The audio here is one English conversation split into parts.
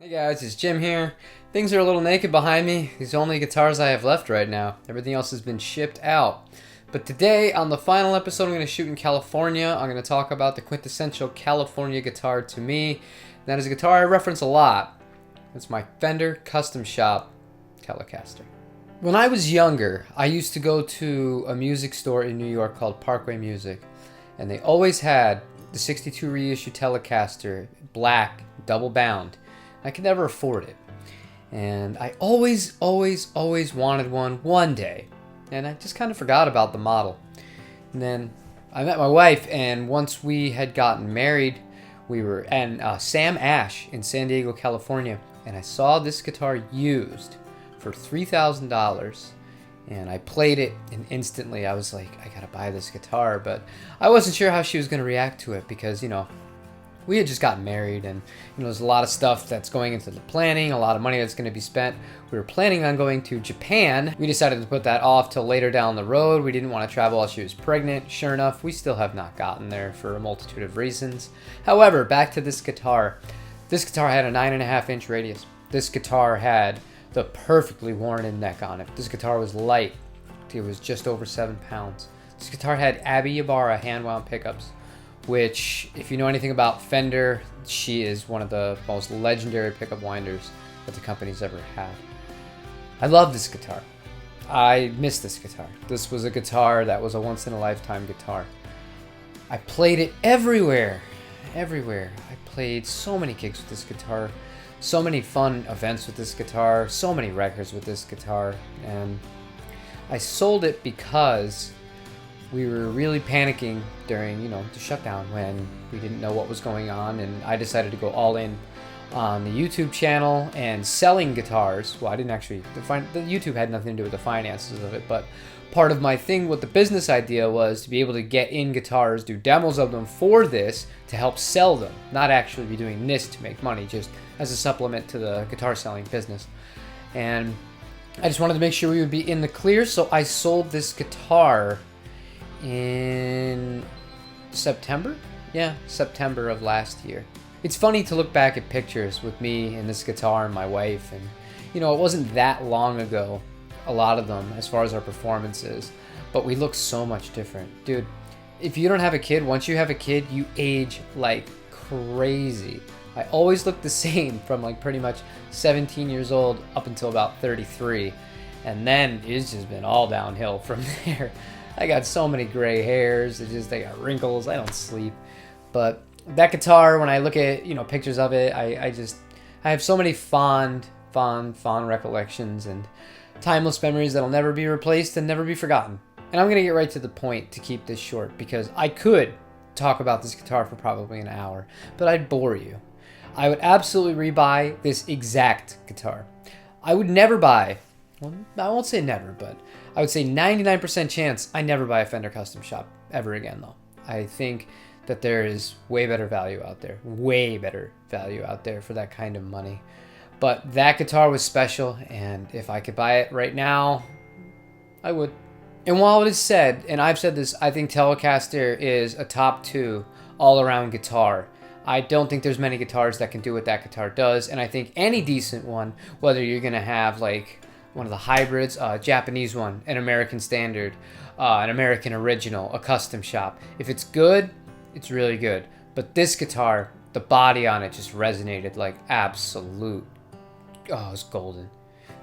Hey guys, it's Jim here. Things are a little naked behind me. These are the only guitars I have left right now. Everything else has been shipped out. But today, on the final episode I'm going to shoot in California, I'm going to talk about the quintessential California guitar to me. That is a guitar I reference a lot. It's my Fender Custom Shop Telecaster. When I was younger, I used to go to a music store in New York called Parkway Music. And they always had the 62 reissue Telecaster, black, double bound. I could never afford it. And I always wanted one day. And I just kind of forgot about the model. And then I met my wife, and once we had gotten married, we were at Sam Ash in San Diego, California. And I saw this guitar used for $3,000. And I played it, and instantly I was like, I gotta buy this guitar. But I wasn't sure how she was gonna react to it because, we had just gotten married, and there's a lot of stuff that's going into the planning, a lot of money that's going to be spent. We were planning on going to Japan. We decided to put that off till later down the road. We didn't want to travel while she was pregnant. Sure enough, we still have not gotten there for a multitude of reasons. However, back to this guitar. This guitar had a 9.5-inch radius. This guitar had the perfectly worn-in neck on it. This guitar was light. It was just over 7 pounds. This guitar had Abby Ybarra hand-wound pickups, which, if you know anything about Fender, she is one of the most legendary pickup winders that the company's ever had. I love this guitar. I miss this guitar. This was a guitar that was a once-in-a-lifetime guitar. I played it everywhere. I played so many gigs with this guitar, so many fun events with this guitar, so many records with this guitar, and I sold it because we were really panicking during, the shutdown when we didn't know what was going on, and I decided to go all in on the YouTube channel and selling guitars. Well, I didn't actually the YouTube had nothing to do with the finances of it, but part of my thing with the business idea was to be able to get in guitars, do demos of them for this to help sell them, not actually be doing this to make money, just as a supplement to the guitar selling business. And I just wanted to make sure we would be in the clear, so I sold this guitar in September? Yeah, September of last year. It's funny to look back at pictures with me and this guitar and my wife, and it wasn't that long ago, a lot of them, as far as our performances, but we look so much different. Dude, if you don't have a kid, once you have a kid, you age like crazy. I always look the same from like pretty much 17 years old up until about 33, and then it's just been all downhill from there. I got so many gray hairs. I got wrinkles. I don't sleep. But that guitar, when I look at pictures of it, I have so many fond recollections and timeless memories that'll never be replaced and never be forgotten. And I'm gonna get right to the point to keep this short, because I could talk about this guitar for probably an hour, but I'd bore you. I would absolutely rebuy this exact guitar. I would never buy. Well, I won't say never, but I would say 99% chance I never buy a Fender Custom Shop ever again, though. I think that there is way better value out there. Way better value out there for that kind of money. But that guitar was special, and if I could buy it right now, I would. And while it is said, and I've said this, I think Telecaster is a top 2 all-around guitar. I don't think there's many guitars that can do what that guitar does, and I think any decent one, whether you're going to have like one of the hybrids, a Japanese one, an American standard, an American original, a custom shop. If it's good, it's really good. But this guitar, the body on it just resonated like absolute. Oh, it was golden.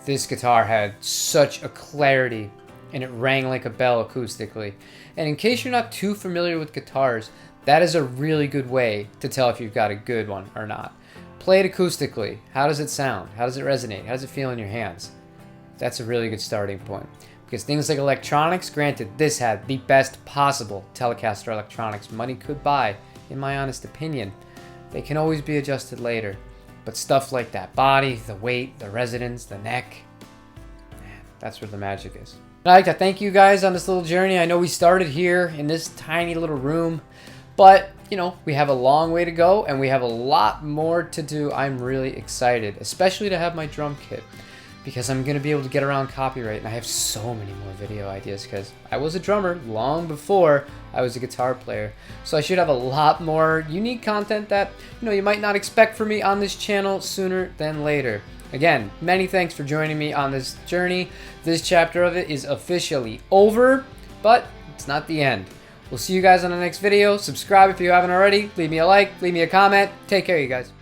This guitar had such a clarity, and it rang like a bell acoustically. And in case you're not too familiar with guitars, that is a really good way to tell if you've got a good one or not. Play it acoustically. How does it sound? How does it resonate? How does it feel in your hands? That's a really good starting point. Because things like electronics, granted, this had the best possible Telecaster electronics money could buy, in my honest opinion. They can always be adjusted later. But stuff like that body, the weight, the resonance, the neck, man, that's where the magic is. I'd like to thank you guys on this little journey. I know we started here in this tiny little room, but we have a long way to go, and we have a lot more to do. I'm really excited, especially to have my drum kit. because I'm going to be able to get around copyright, and I have so many more video ideas because I was a drummer long before I was a guitar player. So I should have a lot more unique content that, you might not expect from me on this channel sooner than later. Again, many thanks for joining me on this journey. This chapter of it is officially over, but it's not the end. We'll see you guys on the next video. Subscribe if you haven't already. Leave me a like, leave me a comment. Take care, you guys.